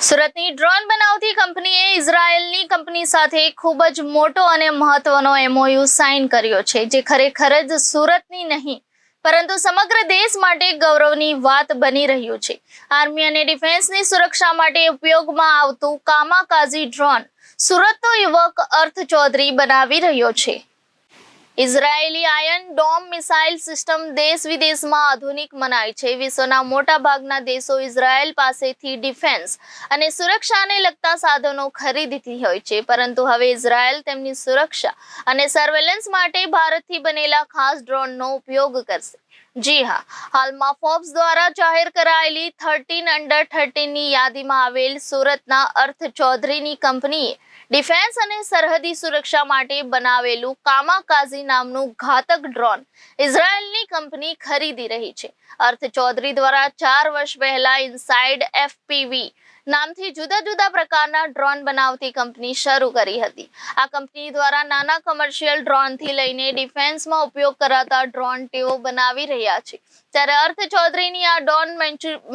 સુરતની ડ્રોન બનાવતી કંપનીએ ઇઝરાયેલની કંપની સાથે ખૂબ જ મોટો અને મહત્વનો MOU સાઇન કર્યો છે, જે ખરેખર જ સુરતની નહીં પરંતુ સમગ્ર દેશ માટે ગૌરવની વાત બની રહ્યું છે. આર્મી અને ડિફેન્સની સુરક્ષા માટે ઉપયોગમાં આવતું કામાકાઝી ડ્રોન સુરતનો યુવક અર્થ ચૌધરી બનાવી રહ્યો છે. ઇઝરાયેલી આયર્ન ડોમ મિસાઇલ સિસ્ટમ દેશ વિદેશમાં આધુનિક મનાય છે. વિશ્વના મોટા ભાગના દેશો ઇઝરાયેલ પાસેથી ડિફેન્સ અને સુરક્ષાને લગતા સાધનો ખરીદતી હોય છે, પરંતુ હવે ઇઝરાયેલ તેમની સુરક્ષા અને સર્વેલન્સ માટે ભારતથી બનેલા ખાસ ડ્રોનનો ઉપયોગ કરશે. જી હા, હાલમાં ફોર્બ્સ દ્વારા જાહેર કરાયેલી 13 અંડર 13ની યાદીમાં આવેલ સુરતના અર્થ ચૌધરીની કંપનીએ ડિફેન્સ અને સરહદી સુરક્ષા માટે બનાવેલું કામાકાઝી નામનું ઘાતક ડ્રોન ઇઝરાયેલની કંપની ખરીદી રહી છે. અર્થ ચૌધરી દ્વારા 4 વર્ષ પહેલા ઇનસાઇડ FPV નામથી જુદા જુદા પ્રકારના ડ્રોન બનાવતી કંપની શરૂ કરી હતી. આ કંપની દ્વારા નાના કમર્શિયલ ડ્રોનથી લઈને ડિફેન્સમાં ઉપયોગ કરાતા ડ્રોન તેઓ બનાવી રહ્યા છે. ત્યારે અર્થ ચૌધરીની આ drone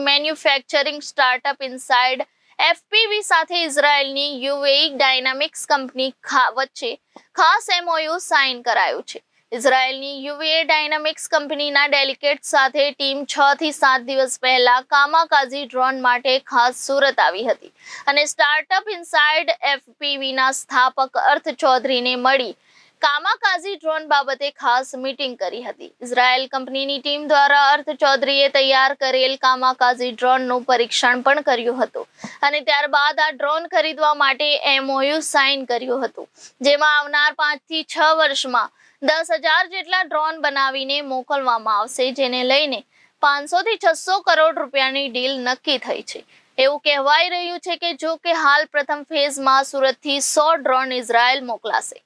manufacturing startup inside FPV સાથે ઇઝરાયેલની UAE ડાયનામિક્સ કંપની વચ્ચે ખાસ MOU સાઇન કરાયું છે. ઇઝરાયેલની UAE ડાયનામિક્સ કંપનીના ડેલિગેટ સાથે ટીમ 6 થી 7 દિવસ પહેલા કામાકાઝી ડ્રોન માટે ખાસ સુરત આવી હતી અને સ્ટાર્ટઅપ ઇનસાઇડ FPVના સ્થાપક અર્થ ચૌધરીને મળી કામાકાઝી ડ્રોન બાબતે ખાસ મીટિંગ કરી હતી. ઇઝરાયેલ કંપનીની ટીમ દ્વારા અર્થ ચૌધરીએ તૈયાર કરેલ કામાકાઝી ડ્રોનનું પરીક્ષણ પણ કર્યું હતું અને ત્યારબાદ આ ડ્રોન ખરીદવા માટે MOU સાઇન કર્યું હતું, જેમાં આવનાર 5 થી 6 વર્ષમાં 10,000 જેટલા ડ્રોન બનાવીને મોકલવામાં આવશે, જેને લઈને 500 થી 600 કરોડ રૂપિયાની ડીલ નક્કી થઈ છે. એવું કહેવાય રહ્યું છે કે જો કે હાલ પ્રથમ ફેઝમાં સુરતથી 100 ડ્રોન ઇઝરાયેલ મોકલાશે.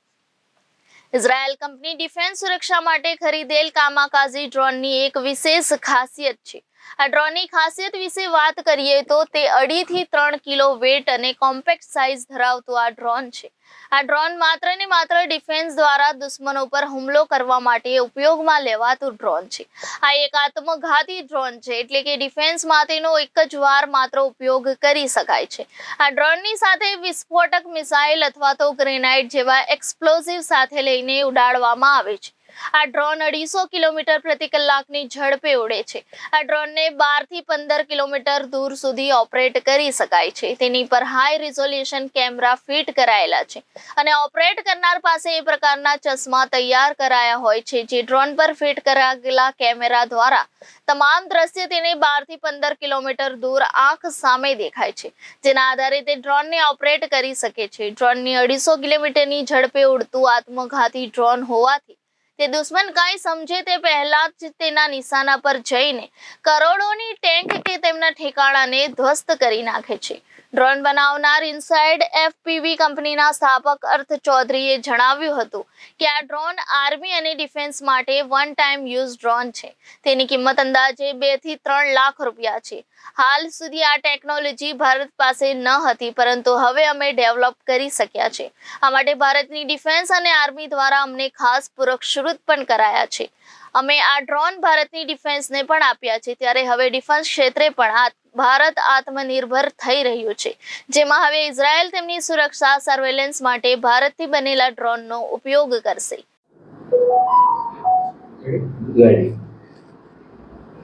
ઇઝરાયેલ કંપની ડિફેન્સ સુરક્ષા માટે ખરીદેલ કામાકાઝી ડ્રોનની એક વિશેષ ખાસિયત છે. આ ડ્રોનની ખાસિયત વિશે વાત કરીએ તો તે 2.5 થી 3 કિલો વેટ અને કોમ્પેક્ટ સાઇઝ ધરાવતું આ ડ્રોન છે. આ ડ્રોન માત્ર ને માત્ર ડિફેન્સ દ્વારા દુશ્મનો પર હુમલો કરવા માટે ઉપયોગમાં લેવાતું ડ્રોન છે. આ એક આત્મઘાતી ડ્રોન છે, એટલે કે ડિફેન્સમાં તેનો એક જ વાર માત્ર ઉપયોગ કરી શકાય છે. આ ડ્રોનની સાથે વિસ્ફોટક મિસાઇલ અથવા તો ગ્રેનાઇડ જેવા એક્સપ્લોઝિવ સાથે લઈને ઉડાડવામાં આવે છે. આ ડ્રોન 250 કિલોમીટર પ્રતિ કલાકની ઝડપે ઉડે છે. આ ડ્રોનને 12 થી 15 કિલોમીટર દૂર સુધી ઓપરેટ કરી શકાય છે. તેની પર હાઈ રિઝોલ્યુશન કેમેરા ફિટ કરાયેલા છે અને ઓપરેટ કરનાર પાસે એ પ્રકારના ચશ્મા તૈયાર કરાયા હોય છે, જે ડ્રોન પર ફિટ કરાયેલા કેમેરા દ્વારા તમામ દ્રશ્ય તેને 12 થી 15 કિલોમીટર દૂર આંખ સામે દેખાય છે, જેના આધારે તે ડ્રોનને ઓપરેટ કરી શકે છે. ડ્રોનની 250 કિલોમીટરની ઝડપે ઉડતું આત્મઘાતી ડ્રોન હોવાથી તે દુશ્મન કાંઈ સમજે તે પહેલા જ તેના નિશાના પર જઈને કરોડોની ટેન્ક કે તેમના ઠેકાણાને ધ્વસ્ત કરી નાખે છે. ડ્રોન બનાવનાર ઇનસાઇડ FPV કંપનીના સ્થાપક અર્થ ચૌધરીએ જણાવ્યું હતું કે આ ડ્રોન આર્મી અને ડિફેન્સ માટે વન ટાઈમ યુઝ ડ્રોન છે. તેની કિંમત અંદાજે 2 થી 3 લાખ રૂપિયા છે. હાલ સુધી આ ટેકનોલોજી ભારત પાસે ન હતી, પરંતુ હવે અમે ડેવલપ કરી શક્યા છે. આ માટે ભારતની ડિફેન્સ અને આર્મી દ્વારા અમને ખાસ પુરસ્કૃત પણ કરાયા છે. અમે આ ડ્રોન ભારતની ડિફેન્સને પણ આપ્યા છે. ત્યારે હવે ડિફેન્સ ક્ષેત્રે પણ ભારત આત્મનિર્ભર થઈ રહ્યું છે, જેમાં હવે ઇઝરાયેલ તેમની સુરક્ષા સર્વેલન્સ માટે ભારતથી બનેલા ડ્રોનનો ઉપયોગ કરશે.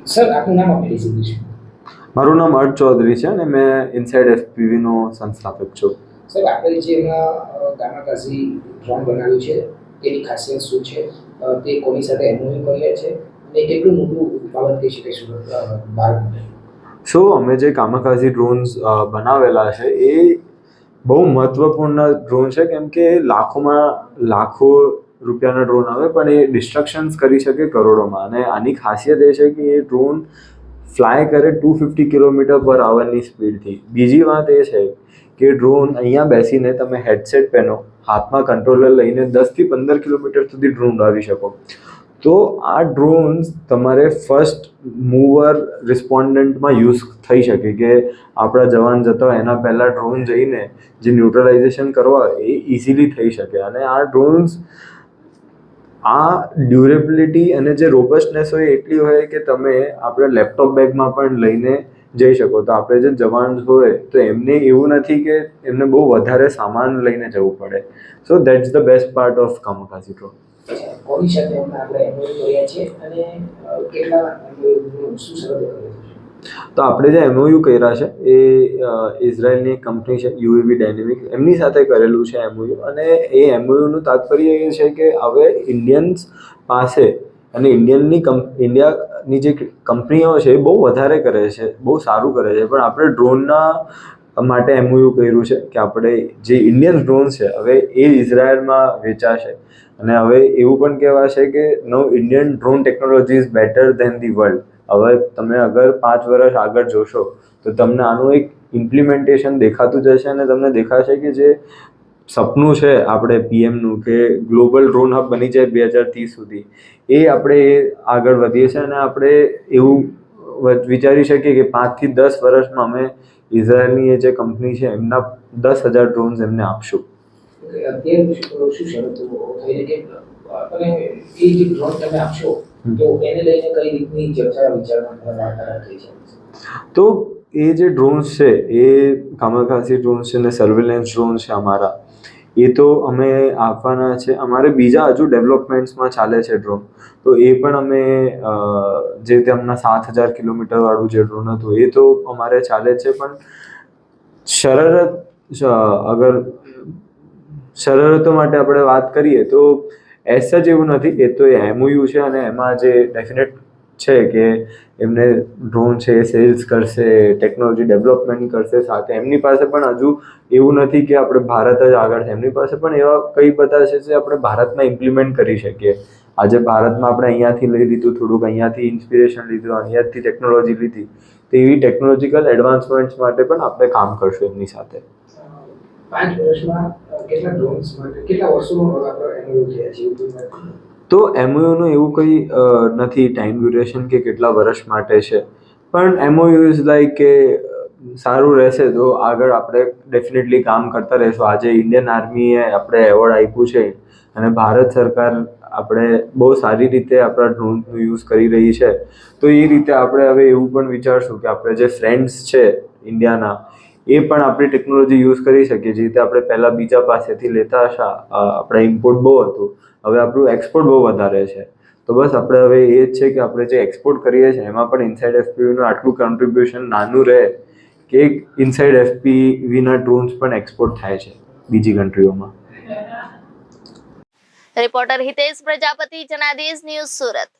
સર, આપનું નામ આપી દીધું છે. મારું નામ અર્થ ચૌધરી છે અને મેં ઇનસાઇડ FPV નો સંસ્થાપક છું. સર, આપણે જે એમાં કામાકાઝી ડ્રોન બનાવ્યું છે તેની ખાસિયત શું છે, તે કોની સાથે MOU કર્યા છે અને કેટલું મોટું બાબત કહી શકાય સુરત ભારત માટે? અમે જે કામાકાઝી ડ્રોન્સ બનાવેલા છે એ બહુ મહત્વપૂર્ણ ડ્રોન છે, કેમ કે લાખો રૂપિયાના ડ્રોન આવે પણ એ ડિસ્ટ્રક્શન્સ કરી શકે કરોડોમાં. અને આની ખાસિયત એ છે કે એ ડ્રોન ફ્લાય કરે 250 કિલોમીટર પર આવરની સ્પીડથી. બીજી વાત એ છે કે ડ્રોન અહીંયા બેસીને તમે હેડસેટ પહેરો, હાથમાં કંટ્રોલર લઈને 10 થી 15 કિલોમીટર સુધી ડ્રોન ઉડાવી શકો. તો આ ડ્રોન્સ તમારે ફર્સ્ટ મૂવર રિસ્પોન્ડન્ટમાં યુઝ થઈ શકે, કે આપણા જવાન જતા હોય એના પહેલાં ડ્રોન જઈને જે ન્યુટ્રલાઇઝેશન કરવા એ ઇઝીલી થઈ શકે. અને આ ડ્રોન્સ આ ડ્યુરેબિલિટી અને જે રોબસ્ટનેસ હોય એટલી હોય કે તમે આપણે લેપટોપ બેગમાં પણ લઈને જઈ શકો. તો આપણે જે જવાન હોય તો એમને એવું નથી કે એમને બહુ વધારે સામાન લઈને જવું પડે. So that's the best part of kamikaze drone. કોની સાથે હમણાં આપણે એમઓયુ કર્યા છે અને કેટલા MOU શું શરતો કરી છે? તો આપણે જે એમઓયુ કર્યા છે એ ઇઝરાયલની એક કંપની છે યુએવી ડાયનેમિક, એમની સાથે કરેલું છે એમઓયુ. અને એ એમઓયુનું તાત્પર્ય એ છે કે હવે ઇન્ડિયન્સ પાસે અને ઇન્ડિયાની જે કંપનીઓ છે એ બહુ વધારે કરે છે, બહુ સારું કરે છે, પણ આપણે ડ્રોનના માટે એમઓયુ કર્યું છે કે આપણે જે ઇન્ડિયન ડ્રોન છે હવે એ ઇઝરાયલમાં વેચાશે. અને હવે એવું પણ કહેવાય છે કે no Indian drone technology is better than the world. હવે તમે અગર 5 વર્ષ આગળ જોશો તો તમને આનું એક ઇમ્પ્લિમેન્ટેશન દેખાતું જશે અને તમને દેખાશે કે જે સપનું છે આપણે પીએમનું કે ગ્લોબલ ડ્રોન હબ બની જાય 2030 સુધી, એ આપણે આગળ વધીએ છીએ. અને આપણે એવું વિચારી શકીએ કે 5 થી 10 વર્ષમાં અમે ઇઝરાયલની એ જે કંપની છે એમના 10,000 ડ્રોન્સ એમને આપશું. અત્યારે શું શરતો થઈ છે કે અને એ જે ડ્રોન તમે આપશો તો એને લઈને કઈ રીતની ચર્ચા વિચારણા વાર્તાલાપ થઈ છે? તો એ જે ડ્રોન્સ છે એ કામાકાઝી ડ્રોન્સ છે ને સર્વેલન્સ ડ્રોન છે અમારા, એ તો અમે આપવાના છે. અમારે બીજા હજુ ડેવલપમેન્ટ્સમાં ચાલે છે ડ્રોન. તો એ પણ અમે જે તે હમણાં 7,000 કિલોમીટર વાળું જે ડ્રોન હતું એ તો અમારે ચાલે છે. પણ શરતો માટે આપણે વાત કરીએ તો એસ જ એવું નથી, એ તો એમઓયુ છે અને એમાં જે ડેફિનેટ છે કે એમને ડ્રોન છે એ સેલ્સ કરશે, ટેકનોલોજી ડેવલપમેન્ટ કરશે. સાથે એમની પાસે પણ હજુ એવું નથી કે આપણે ભારત જ આગળ છે, એમની પાસે પણ એવા કઈ બધા છે જે આપણે ભારતમાં ઇમ્પ્લિમેન્ટ કરી શકીએ. આજે ભારતમાં આપણે અહીંયાથી લઈ લીધું, થોડુંક અહીંયાથી ઇન્સ્પિરેશન લીધું, અહીંયાથી ટેકનોલોજી લીધી, તો એવી ટેકનોલોજીકલ એડવાન્સમેન્ટ્સ માટે પણ આપણે કામ કરશું એમની સાથે. 5 વર્ષમાં કેટલા ડ્રોન્સ માટે કેટલા વર્ષોનો આપણે એમઓયુ થયા છે? તો એમઓયુનું એવું કંઈ નથી ટાઈમ ડ્યુરેશન કે કેટલા વર્ષ માટે છે, પણ એમઓયુ ઇઝ લાઈક કે સારું રહેશે તો આગળ આપણે ડેફિનેટલી કામ કરતા રહીશું. આજે ઇન્ડિયન આર્મીએ આપણે એવોર્ડ આપ્યું છે અને ભારત સરકાર આપણે બહુ સારી રીતે આપણા ડ્રોનનું યુઝ કરી રહી છે. તો એ રીતે આપણે હવે એવું પણ વિચારશું કે આપણે જે ફ્રેન્ડ્સ છે ઇન્ડિયાના એ પણ આપણી ટેકનોલોજી યુઝ કરી શકીએ. જે રીતે આપણે પહેલાં બીજા પાસેથી લેતા હતા, આપણે ઇમ્પોર્ટ બહુ હતું, હવે આપણું એક્સપોર્ટ બહુ વધારે છે. તો બસ આપણે હવે એ જ છે કે આપણે જે એક્સપોર્ટ કરીએ છીએ એમાં પણ ઇનસાઇડ એફપીવીનું આટલું કન્ટ્રીબ્યુશન નાનું રહે કે ઇનસાઇડ એફપીવીના ડ્રોન્સ પણ એક્સપોર્ટ થાય છે બીજી કન્ટ્રીઓમાં. Reporter Hitesh Prajapati, Janadesh news, Surat.